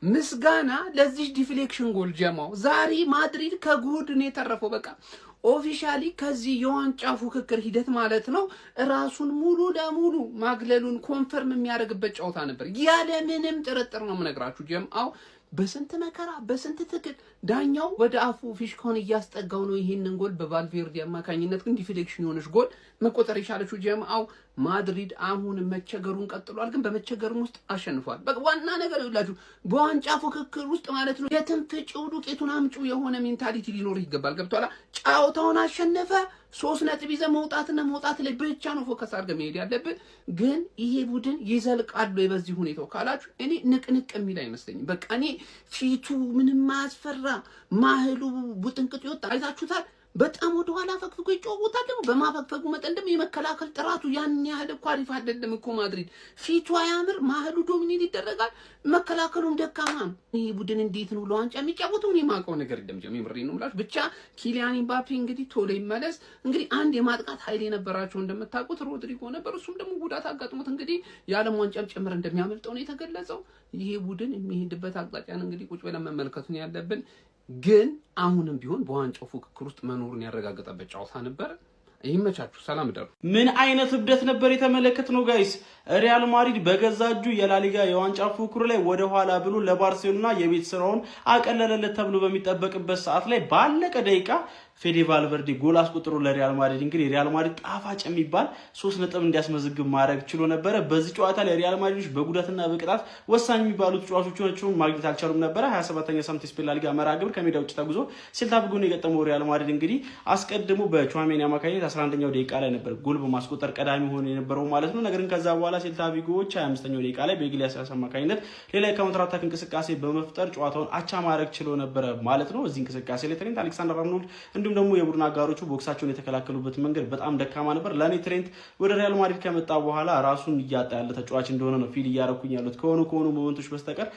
ምስጋና ለዚህ ዲፍሌክሽን ጎል ጀማው ዛሬ ማድሪድ ከጉድ ነው የተረፈው። በቃ ኦፊሻሊ ከዚህ የዋንጫ ፉክክር ሂደት ማለት ነው ራሱን ሙሉ ለሙሉ ማግለሉን ኮንፈርም የሚያደርግበት ጨዋታ ነበር። ያለ ምንም ጥርጥር ነው የምነግራችሁ ጀማው በስንት መከራ በስንት ትግል ዳኛው ወደ አፉ ፊሽካውን እያስጠጋው ነው ይሄንን ጎል በቫልቬርዲ አማካኝነት ግን ዲፍሌክሽን የሆነች ጎል መቆጠር የቻለችው ጀማው ማድሪድ አሁን መቸገሩን ቀጥሏል። ግን በመቸገሩም ውስጥ አሸንፏል። በቃ ዋና ነገር ይላችሁ በዋንጫ ፉክክር ውስጥ ማለት ነው የትንፍጭው ዱቄቱን አምጩ የሆነ ሜንታሊቲ ሊኖር ይገባል። ገብቷላ? ጨዋታውን አሸነፈ 3 ነጥብ ይዘህ መውጣት ላይ ብቻ ነው ፎከስ አድርገህ መሄድ ያለብህ። ግን ይሄ ቡድን ይዘልቃሉ በዚህ ሁኔታው ካላችሁ እኔ ንቅንቅ የሚል አይመስለኝም። በቃ እኔ ፊቱ ምንም ማያስፈራ ማህሉ ቡጥንቅጥ ይወጣ አይታችሁታል። በጣም ወደ ኋላ ፈግፍጎ ይጫወታል። ደግሞ በማፈግፈጉ መጠን ደግሞ የመከላከል ጥራቱ ያን ያህል እኮ አሪፍ አይደለም እኮ ማድሪድ ፊቱ አያምር፣ ማህሉ ዶሚኔት ይደረጋል፣ መከላከሉም ደካማ ነው። ይሄ ቡድን እንዴት ነው ለዋንጫ የሚጫወተው? እኔ ማውቀው ነገር የለም ጀም ይምሪ ነው ብላችሁ ብቻ ኪሊያን ኢምባፔ እንግዲህ ቶሎ ይመለስ። እንግዲህ አንድ የማጥቃት ኃይል የነበራቸው እንደምታውቁት ሮድሪጎ ነበር። እሱም ደግሞ ጉዳት አጋጥሞት እንግዲህ የዓለም ዋንጫም ጭምር እንደሚያመልጠው ነው የተገለጸው። ይሄ ቡድን የሚሄድበት አቅጣጫን እንግዲህ ቁጭ ብለን መመልከቱ ነው ያለብን። ግን አሁንም ቢሆን በዋንጫው ፉክክር ውስጥ መኖሩን ያረጋገጠበት ጨዋታ ነበር። ይመቻችሁ። ሰላም ደሩ። ምን አይነት እብደት ነበር የተመለከትነው ጋይስ? ሪያል ማድሪድ በገዛ እጁ የላሊጋ የዋንጫ ፉክክሩ ላይ ወደ ኋላ ብሎ ለባርሴሎና የቤት ስራውን አቀለለለት ተብሎ በሚጠበቅበት ሰዓት ላይ ባለቀ ደቂቃ ፌዴ ቫልቨርዲ ጎል አስቆጥሮ ለሪያል ማድሪድ እንግዲህ ሪያል ማድሪድ ጣፋጭ የሚባል 3 ነጥብ እንዲያስመዘግብ ማድረግ ችሎ ነበር። በዚህ ጨዋታ ላይ ሪያል ማድሪዶች በጉዳትና በቅጣት ወሳኝ የሚባሉ ተጫዋቾቻቸውን ማግኘት አልቻሉም ነበር። 27ኛ ሳምንት ስፔን ላሊጋ መርሃ ግብር ከሜዳ ውጭ ተጉዞ ሴልታ ቪጎን የገጠመው ሪያል ማድሪድ እንግዲህ አስቀድሞ በቹዋሜኒ አማካኝነት 11ኛው ደቂቃ ላይ ነበር ጎል በማስቆጠር ቀዳሚ ሆኖ የነበረው ማለት ነው። ነገር ግን ከዛ በኋላ ሴልታ ቪጎዎች 25ኛው ደቂቃ ላይ በኢግሊያስ አማካኝነት ሌላ የካውንተር አታክ እንቅስቃሴ በመፍጠር ጨዋታውን አቻ ማድረግ ችሎ ነበር ማለት ነው። እዚህ እንቅስቃሴ ላይ ትሬንት አሌክሳንደር-አርኖልድ እንዲሁም ደግሞ የቡድን አጋሮቹ ቦክሳቸውን የተከላከሉበት መንገድ በጣም ደካማ ነበር። ለኔ ትሬንት ወደ ሪያል ማድሪድ ከመጣ በኋላ ራሱን እያጣ ያለ ተጫዋች እንደሆነ ነው ፊል እያረኩኝ ያሉት ከሆኑ ሞመንቶች በስተቀር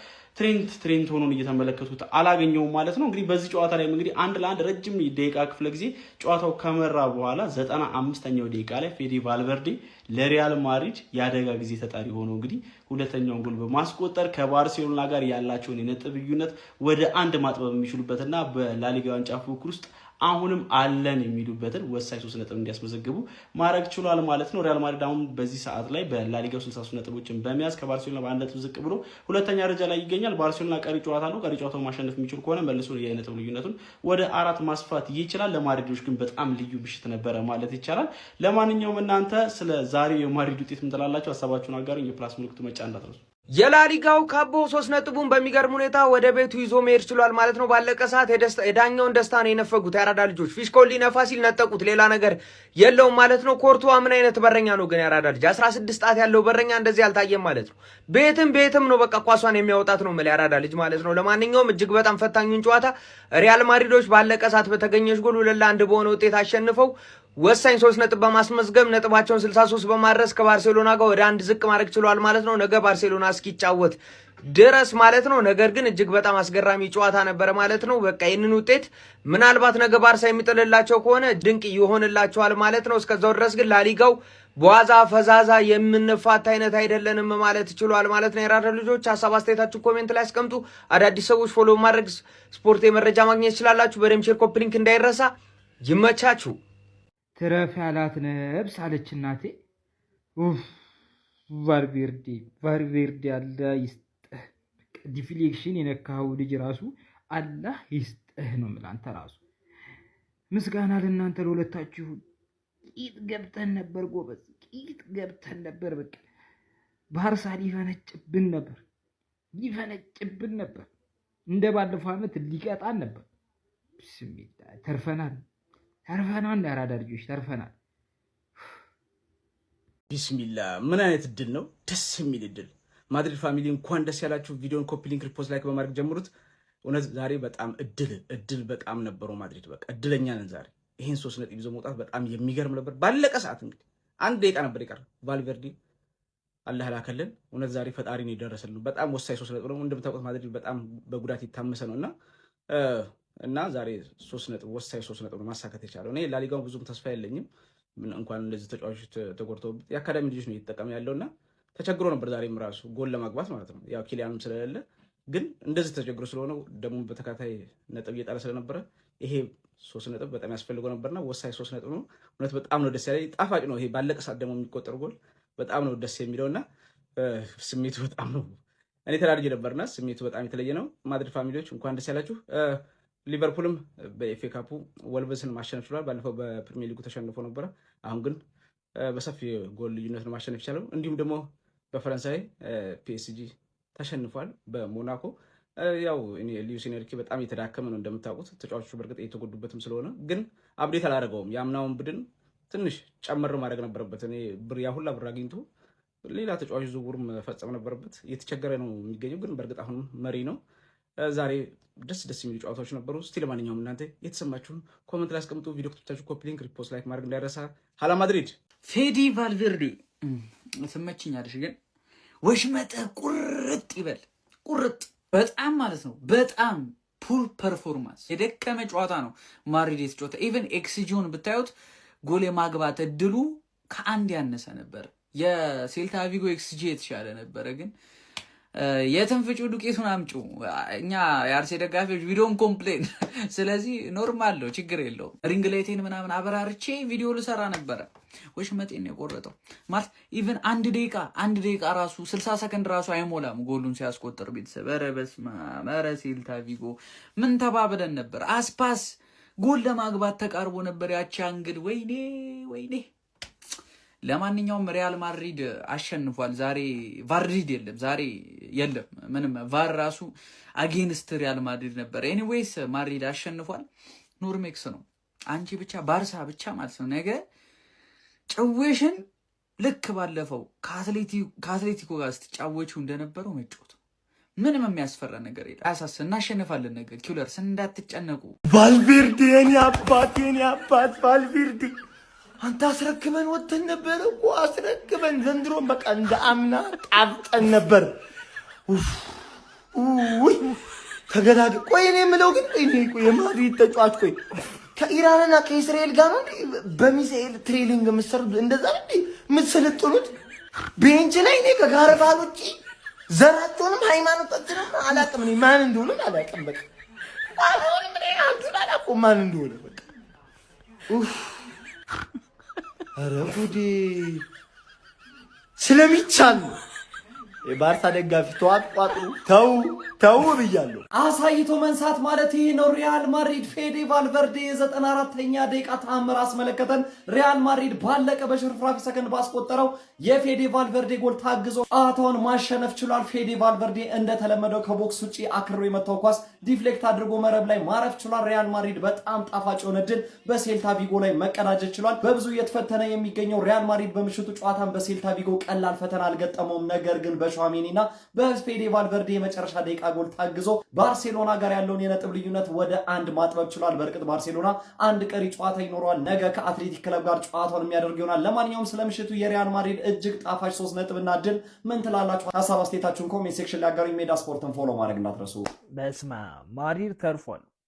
ትሬንት ሆኖን እየተመለከቱት አላገኘውም ማለት ነው። እንግዲህ በዚህ ጨዋታ ላይ እንግዲህ 1-1 ረጅም ደቂቃ ክፍለ ጊዜ ጨዋታው ከመራ በኋላ 95ኛው ደቂቃ ላይ ፌዴ ቫልቨርዲ ለሪያል ማድሪድ ያደጋ ጊዜ ተጣሪ ሆኖ እንግዲህ ሁለተኛውን ጎል በማስቆጠር ከባርሴሎና ጋር ያላቸውን የነጥብ ልዩነት ወደ 1 ማጥበብ የሚችሉበትና በላሊጋ ዋንጫ ፉክክር ውስጥ አሁንም አለን የሚሉበትን ወሳኝ 3 ነጥብ እንዲያስመዘግቡ ማድረግ ችሏል ማለት ነው። ሪያል ማድሪድ አሁን በዚህ ሰዓት ላይ በላሊጋው 63 ነጥቦችን በመያዝ ከባርሴሎና በአንድ ነጥብ ዝቅ ብሎ ሁለተኛ ደረጃ ላይ ይገኛል። ባርሴሎና ቀሪ ጨዋታ ነው። ቀሪ ጨዋታውን ማሸነፍ የሚችል ከሆነ መልሶ የነጥብ ልዩነቱን ወደ 4 ማስፋት ይችላል። ለማድሪዶች ግን በጣም ልዩ ምሽት ነበረ ማለት ይቻላል። ለማንኛውም እናንተ ስለ ዛሬው የማድሪድ ውጤት ምን ትላላችሁ? ሀሳባችሁን አጋሩኝ። የፕላስ ምልክቱ መጫን እንዳትረሱ። የላሊጋው ካቦ 3 ነጥቡን በሚገርም ሁኔታ ወደ ቤቱ ይዞ መሄድ ችሏል ማለት ነው። ባለቀ ሰዓት የዳኛውን ደስታ ነው የነፈጉት ያራዳ ልጆች። ፊሽኮል ሊነፋ ሲል ነጠቁት። ሌላ ነገር የለውም ማለት ነው። ኮርቱዋ ምን አይነት በረኛ ነው ግን ያራዳ ልጅ 16 ጣት ያለው በረኛ እንደዚህ አልታየም ማለት ነው። ቤትም ነው በቃ ኳሷን የሚያወጣት ነው ማለት ያራዳ ልጅ ማለት ነው። ለማንኛውም እጅግ በጣም ፈታኙን ጨዋታ ሪያል ማድሪዶች ባለቀ ሰዓት በተገኘች ጎል 2-1 በሆነ ውጤት አሸንፈው ወሳኝ 3 ነጥብ በማስመዝገብ ነጥባቸውን 63 በማድረስ ከባርሴሎና ጋር ወደ 1 ዝቅ ማድረግ ችሏል ማለት ነው። ነገ ባርሴሎና እስኪጫወት ድረስ ማለት ነው። ነገር ግን እጅግ በጣም አስገራሚ ጨዋታ ነበር ማለት ነው። በቃ ይህንን ውጤት ምናልባት ነገ ባርሳ የሚጥልላቸው ከሆነ ድንቅ ይሆንላቸዋል ማለት ነው። እስከዛው ድረስ ግን ላሊጋው በዋዛ ፈዛዛ የምንፋታ አይነት አይደለንም ማለት ችሏል ማለት ነው። የራዳ ልጆች ሐሳብ አስተያየታችሁ ኮሜንት ላይ አስቀምጡ። አዳዲስ ሰዎች ፎሎ ማድረግ ስፖርት የመረጃ ማግኘት ይችላላችሁ። በደም ሼር ኮፒ ሊንክ እንዳይረሳ። ይመቻችሁ። ትረፍ ያላት ነብስ አለች እናቴ። ቫልቬርዲ አላህ ይስጥህ። ዲፍሌክሽን የነካው ልጅ ራሱ አላህ ይስጥህ ነው የምልህ። አንተ ራሱ ምስጋና ለእናንተ ለሁለታችሁ። ቂጥ ገብተን ነበር ጎበዝ፣ ቂጥ ገብተን ነበር። በቃ ባርሳ ሊፈነጭብን ነበር። እንደ ባለፈው ዓመት ሊቀጣን ነበር። ብስሚላ ተርፈናል። ያራዳ ልጆች ተርፈናል። ቢስሚላ ምን አይነት እድል ነው! ደስ የሚል እድል። ማድሪድ ፋሚሊ እንኳን ደስ ያላችሁ። ቪዲዮን ኮፒ ሊንክ፣ ሪፖስት፣ ላይክ በማድረግ ጀምሩት። እውነት ዛሬ በጣም እድል በጣም ነበረው ማድሪድ። በቃ እድለኛ ነን ዛሬ። ይሄን 3 ነጥብ ይዞ መውጣት በጣም የሚገርም ነበር። ባለቀ ሰዓት እንግዲህ 1 ደቂቃ ነበር የቀረ። ቫልቬርዲ አላህ ላከልን። እውነት ዛሬ ፈጣሪ ነው የደረሰልን። በጣም ወሳኝ 3 ነጥብ ነው። እንደምታውቁት ማድሪድ በጣም በጉዳት የታመሰ ነውና እና ዛሬ 3 ነጥብ ወሳኝ 3 ነጥብ ማሳካት የቻለው። እኔ ላሊጋው ብዙም ተስፋ የለኝም። ምን እንኳን እንደዚህ ተጫዋቾች ተጎድተው የአካዳሚ ልጆች ነው እየተጠቀመ ያለውና ተቸግሮ ነበር ዛሬም ራሱ ጎል ለማግባት ማለት ነው። ያው ኪሊያንም ስለሌለ ግን እንደዚህ ተቸግሮ ስለሆነ ደግሞ በተካታይ ነጥብ እየጣለ ስለነበረ ይሄ 3 ነጥብ በጣም ያስፈልገው ነበርና ወሳኝ 3 ነጥብ ነው። እውነት በጣም ነው ደስ ያለኝ። ጣፋጭ ነው። ይሄ ባለቀ ሰዓት ደግሞ የሚቆጠር ጎል በጣም ነው ደስ የሚለውና ስሜቱ በጣም ነው እኔ ተራድጄ ነበርና ስሜቱ በጣም የተለየ ነው። ማድሪድ ፋሚሊዎች እንኳን ደስ ያላችሁ። ሊቨርፑልም በኤፍኤ ካፑ ወልቭስን ማሸነፍ ችሏል። ባለፈው በፕሪሚየር ሊጉ ተሸንፎ ነበረ። አሁን ግን በሰፊ ጎል ልዩነት ነው ማሸነፍ ይቻላል። እንዲሁም ደግሞ በፈረንሳይ ፒኤስጂ ተሸንፏል በሞናኮ። ያው እኔ ሉዊስ ኤንሪኬ በጣም የተዳከመ ነው እንደምታውቁት። ተጫዋቾቹ በርግጥ እየተጎዱበትም ስለሆነ ግን አፕዴት አላደረገውም። ያምናውን ቡድን ትንሽ ጨመር ማድረግ ነበረበት። እኔ ያ ሁላ ብር አግኝቶ ሌላ ተጫዋች ዝውውር መፈጸም ነበረበት። እየተቸገረ ነው የሚገኘው፣ ግን በርግጥ አሁንም መሪ ነው። ዛሬ ደስ የሚሉ ጨዋታዎች ነበሩ። እስቲ ለማንኛውም እናንተ የተሰማችሁን ኮሜንት ላይ አስቀምጡ። ቪዲዮ ከተመቻችሁ ኮፒ ሊንክ፣ ሪፖስት፣ ላይክ ማድረግ እንዳይረሳ። ሀላ ማድሪድ ፌዲ ቫልቬርዴ ትመችኛለሽ፣ ግን ወሽመጠ ቁርጥ ይበል ቁርጥ በጣም ማለት ነው። በጣም ፑር ፐርፎርማንስ የደከመ ጨዋታ ነው ማድሪድ የተጫወተ። ኢቨን ኤክስጂውን ብታዩት ጎል የማግባት እድሉ ከአንድ ያነሰ ነበር። የሴልታ ቪጎ ኤክስጂ የተሻለ ነበረ። ግን የትንፍጩ ዱቄቱን አምጩ። እኛ የአርሴ ደጋፊዎች ቪዲዮን ኮምፕሌን፣ ስለዚህ ኖርማል ነው፣ ችግር የለውም። ሪንግ ላይቴን ምናምን አበራርቼ ቪዲዮ ልሰራ ነበረ። ወሽመጤን የቆረጠው ማለት ኢቨን አንድ ደቂቃ ራሱ 60 ሰከንድ ራሱ አይሞላም ጎሉን ሲያስቆጥር። ቤተሰብ ኧረ በስመ አብ! ኧረ ሴልታ ቪጎ ምን ተባብለን ነበር። አስፓስ ጎል ለማግባት ተቃርቦ ነበር። ያቺ አንግል ወይኔ። ለማንኛውም ሪያል ማድሪድ አሸንፏል። ዛሬ ቫርዲድ የለም፣ ዛሬ የለም ምንም። ቫር ራሱ አጌንስት ሪያል ማድሪድ ነበር። ኤኒዌይስ ማድሪድ አሸንፏል። ኖርሜክስ ነው። አንቺ ብቻ ባርሳ ብቻ ማለት ነው ነገ ጭዌሽን ልክ ባለፈው ከአትሌቲኮ ጋር ስትጫወቹ እንደነበረው መጫወቱ ምንም የሚያስፈራ ነገር የለም። አያሳስብ፣ እናሸንፋለን ነገ። ኪለርስ እንዳትጨነቁ። ቫልቬርዴ የኔ አባት ቫልቬርዴ አንተ አስረክበን ወጥተን ነበር እኮ አስረክበን። ዘንድሮም በቃ እንደ አምና ጣብጠን ነበር። ተገላግ። ቆይ እኔ የምለው ግን የማድሪድ ተጫዋች ከኢራንና ከእስራኤል ጋር ነው በሚሳኤል ትሬኒንግ የምትሰሩት? እንደዛ እንዴ የምትሰለጥኑት? ቤንች ላይ እኔ ከጋርባል ውጪ ዘራቸውንም ሃይማኖታችንም አላውቅም። እኔ ማን እንደሆነ አላውቅም። በቃ አሁንም እኔ አንዱን አላውቅም ማን እንደሆነ በቃ ኧረ ጉዴ ስለሚቻል የባርሳ ደጋፊ ተው ብያለሁ። አሳይቶ መንሳት ማለት ይሄ ነው። ሪያል ማድሪድ ፌዴ ቫልቨርዴ 94ኛ ደቂቃ ተአምር አስመለከተን። ሪያል ማድሪድ ባለቀ በሽርፍራፊ ሰከንድ ባስቆጠረው የፌዴ ቫልቨርዴ ጎል ታግዞ ጨዋታውን ማሸነፍ ችሏል። ፌዴ ቫልቨርዴ እንደተለመደው ከቦክስ ውጪ አክሮ የመታው ኳስ ዲፍሌክት አድርጎ መረብ ላይ ማረፍ ችሏል። ሪያል ማድሪድ በጣም ጣፋጭ የሆነ ድል በሴልታ ቪጎ ላይ መቀዳጀት ችሏል። በብዙ እየተፈተነ የሚገኘው ሪያል ማድሪድ በምሽቱ ጨዋታን በሴልታ ቪጎ ቀላል ፈተና አልገጠመውም። ነገር ግን በሻሜኒና በፌዴ ቫልቨርዴ የመጨረሻ ደቂቃ ጎል ታግዞ ባርሴሎና ጋር ያለውን የነጥብ ልዩነት ወደ 1 ማጥበብ ችሏል። በእርግጥ ባርሴሎና አንድ ቀሪ ጨዋታ ይኖረዋል። ነገ ከአትሌቲክ ክለብ ጋር ጨዋታውን የሚያደርግ ይሆናል። ለማንኛውም ስለምሽቱ የሪያል ማድሪድ እጅግ ጣፋጭ 3 ነጥብና ድል ምን ትላላችሁ? ሐሳብ አስተያየታችሁን ኮሜንት ሴክሽን ላይ አጋሩኝ። ሜዳ ስፖርትን ፎሎ ማድረግ እንዳትረሱ። በስማ ማድሪድ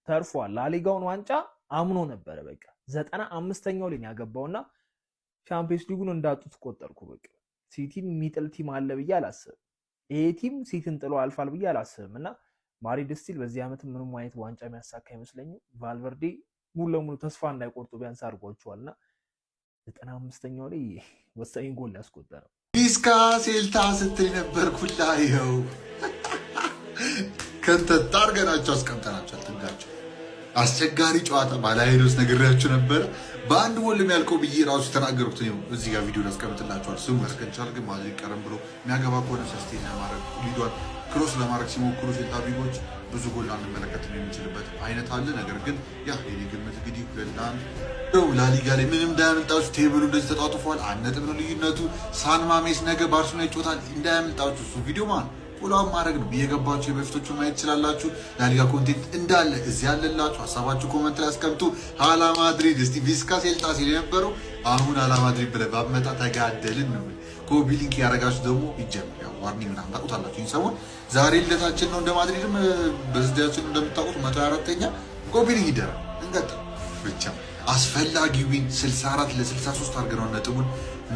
ተርፏል። ላሊጋውን ዋንጫ አምኖ ነበረ። በቃ 95ኛው ላይ ያገባውና ቻምፒየንስ ሊጉን እንዳጡት ቆጠርኩ። በቃ ሲቲን የሚጥል ቲም አለ ብዬ አላስብም። ይሄ ቲም ሲቲን ጥሎ አልፋል ብዬ አላስብም እና ማድሪድ ስቲል በዚህ ዓመት ምንም አይነት ዋንጫ የሚያሳካ አይመስለኝም። ቫልቨርዴ ሙሉ ለሙሉ ተስፋ እንዳይቆርጡ ቢያንስ አድርጓቸዋልና 95ኛው ላይ ወሳኝ ጎል ያስቆጠረው ቪስካ ሴልታ ስትል ነበር። ኩላ ይኸው ከንተት አድርገናቸው አስቀምጠናቸው አትንጋቸው። አስቸጋሪ ጨዋታ ባላሄዶስ ነግሬያችሁ ነበር። በአንድ ጎል የሚያልቀው ብዬ ራሱ ተናገርኩት ነው። እዚህ ጋር ቪዲዮ ላስቀምጥላችኋል። ስሙ ያስከንቻል። ግን ማድሪድ ቀረም ብሎ የሚያገባ ከሆነ ሰስቴን ለማድረግ ሊዷል ክሮስ ለማድረግ ሲሞክሩ ሴልታ ቪጎች ብዙ ጎል አንመለከትም የሚችልበት አይነት አለ። ነገር ግን ያ የኔ ግምት እንግዲህ 2-1 ላሊጋ ላይ ምንም እንዳያመልጣችሁ። ቴብሉ እንደዚህ ተጣጥፏል። 1 ነጥብ ነው ልዩነቱ። ሳን ማሜስ ነገ ባርሴሎና ይጫወታል። እንዳያመልጣችሁ። እሱ ቪዲዮ ፎሎ ማድረግ ነው። እየገባችሁ የበፊቶቹ ማየት ትችላላችሁ። ላሊጋ ኮንቴንት እንዳለ እዚህ ያለላችሁ። ሀሳባችሁ ኮመንት ላይ አስቀምጡ። ሀላ ማድሪድ እስቲ ቪስካ ሴልታ ሲል የነበረው አሁን ሀላ ማድሪድ ብለህ ባመጣ ተጋደልን ነው። ኮፒ ሊንክ ያደረጋችሁ ደግሞ ይጀምር። ያው ዋርኒንግ ምናምን ታውቁታላችሁ። ይህን ሰሞን ዛሬ ልደታችን ነው። እንደ ማድሪድም በዝዳችን እንደምታውቁት 124ኛ ኮፒ ሊንክ ይደረግ። እንቀጥል ብቻ አስፈላጊ ዊን 64 ለ63 አድርገነው ነጥቡን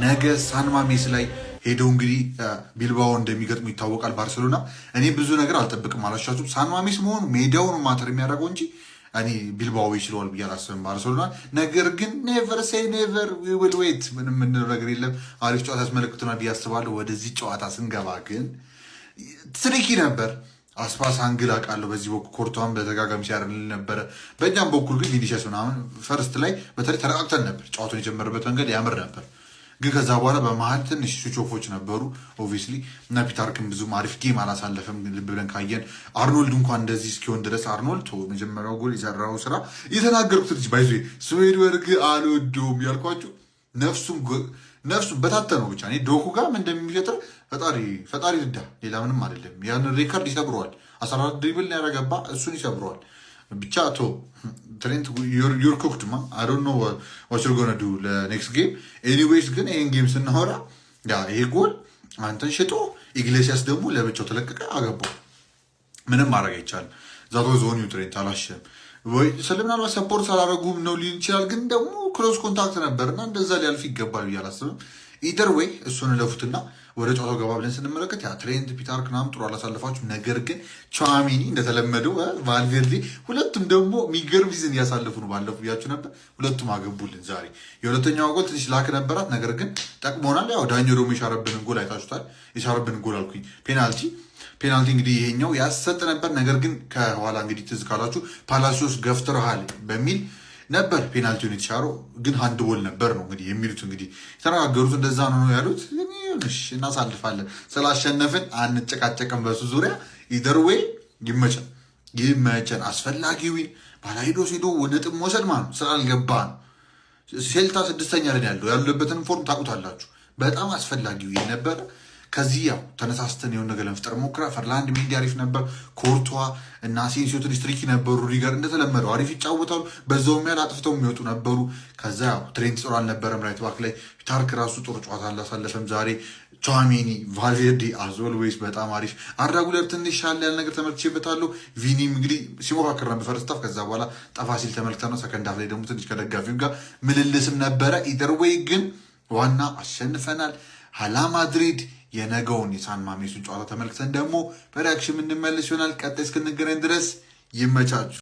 ነገ ሳን ማሜስ ላይ ሄደው እንግዲህ ቢልባኦ እንደሚገጥሙ ይታወቃል ባርሴሎና። እኔ ብዙ ነገር አልጠብቅም አላሻችሁም። ሳን ማሜስ መሆኑ ሜዳውን ማተር የሚያደርገው እንጂ እኔ ቢልባኦ ይችለዋል ብዬ አላስብም ባርሴሎና። ነገር ግን ኔቨር ሴይ ኔቨር ዊ ዊል ዌት፣ ምንም የምንለው ነገር የለም። አሪፍ ጨዋታ ያስመለክቱናል ብዬ አስባለሁ። ወደዚህ ጨዋታ ስንገባ ግን ትሪኪ ነበር። አስፓስ አንግል አውቃለሁ። በዚህ በኩል ኮርቷን በተጋጋሚ ሲያደርግልን ነበረ። በእኛም በኩል ግን ቪኒሲየስ ምናምን ፈርስት ላይ በተለይ ተረጋግተን ነበር። ጨዋታውን የጀመረበት መንገድ ያምር ነበር። ግን ከዛ በኋላ በመሀል ትንሽ ስዊቾፎች ነበሩ ኦብቪስሊ እና ፒታርክን ብዙም አሪፍ ጌም አላሳለፈም። ልብ ብለን ካየን አርኖልድ እንኳን እንደዚህ እስኪሆን ድረስ አርኖልድ መጀመሪያው ጎል የሰራው ስራ የተናገርኩት ልጅ ባይዞ ስዌድበርግ አልወደውም ያልኳቸው ነፍሱም በታተነው ብቻ እኔ ዶኩ ጋር ምን እንደሚፈጥር ፈጣሪ ልዳ፣ ሌላ ምንም አይደለም። ያን ሬከርድ ይሰብረዋል። 14 ድሪብል ያረገባ እሱን ይሰብረዋል። ብቻ ትሬንት ዩር ኩክድ ማ አይ ዶንት ኖ ዋት ዩር ጎና ዱ ለኔክስት ጌም። ኤኒዌይስ ግን ይህን ጌም ስናወራ ይሄ ጎል አንተን ሽጦ ኢግሌሲያስ ደግሞ ለብቻው ተለቀቀ አገባው። ምንም ማድረግ አይቻልም። ዛቶ ዞን ትሬንት አላሸም ወይ ስለምናልባት ሰፖርት አላረጉም ነው ሊል ይችላል። ግን ደግሞ ክሎዝ ኮንታክት ነበርና እንደዛ ሊያልፍ ይገባል ብዬ አላስብም። ኢደር ወይ እሱን ለፉትና ወደ ጨዋታው ገባ ብለን ስንመለከት ትሬንት ፒታርክ ምናምን ጥሩ አላሳለፋችሁ። ነገር ግን ቹዋሜኒ እንደተለመደው ቫልቬርዴ ሁለቱም ደግሞ የሚገርም ሲዝን እያሳለፉ ነው። ባለፉ ብያችሁ ነበር። ሁለቱም አገቡልን ዛሬ። የሁለተኛው ጎል ትንሽ ላክ ነበራት፣ ነገር ግን ጠቅሞናል። ያው ዳኛው ደግሞ የሻረብንን ጎል አይታችሁታል። የሻረብንን ጎል አልኩኝ ፔናልቲ እንግዲህ ይሄኛው ያሰጥ ነበር። ነገር ግን ከኋላ እንግዲህ ትዝ ካላችሁ ፓላሲዮስ ገፍትረሃል በሚል ነበር ፔናልቲውን የተሻረው። ግን ሃንድ ቦል ነበር ነው እንግዲህ የሚሉት። እንግዲህ የተነጋገሩት እንደዛ ነው ያሉት። እናሳልፋለን፣ ስላሸነፍን አንጨቃጨቅም በሱ ዙሪያ። ኢደር ዌይ ይመቸን። አስፈላጊውን ባላሂዶስ ሄዶ ነጥብ መውሰድ ማለት ነው ስላልገባ ነው። ሴልታ 6ኛ ላይ ያለበትን ፎርም ታውቁታላችሁ። በጣም አስፈላጊው ነበረ። ከዚህ ያው ተነሳስተን የሆነ ነገር ለመፍጠር ሞክራ። ፈርላንድ ሜንዲ አሪፍ ነበር። ኮርቷ እና አሴንሲዮ ትንሽ ትሪኪ ነበሩ። ሪገር እንደተለመደው አሪፍ ይጫወታሉ። በዛውም ያህል አጥፍተው የሚወጡ ነበሩ። ከዛ ያው ትሬንት ጥሩ አልነበረም ራይት ባክ ላይ። ፒታርክ ራሱ ጥሩ ጨዋታ አላሳለፈም ዛሬ። ቹዋሜኒ፣ ቫልቬርዴ አዝ ኦልዌይስ በጣም አሪፍ። አርዳ ጉለር ትንሽ ሻል ያለ ነገር ተመልክቼበታለሁ። ቪኒም እንግዲህ ሲሞካከር ነበር ፈርስት ሃፍ። ከዛ በኋላ ጠፋ ሲል ተመልክተን ነው። ሰከንድ ሃፍ ላይ ደግሞ ትንሽ ከደጋፊው ጋር ምልልስም ነበረ። ኢደር ዌይ ግን ዋና አሸንፈናል። ሀላ ማድሪድ የነገውን የሳን ማሜሱን ጨዋታ ተመልክተን ደግሞ በሪያክሽን የምንመለስ ይሆናል። ቀጣይ እስክንገናኝ ድረስ ይመቻችሁ።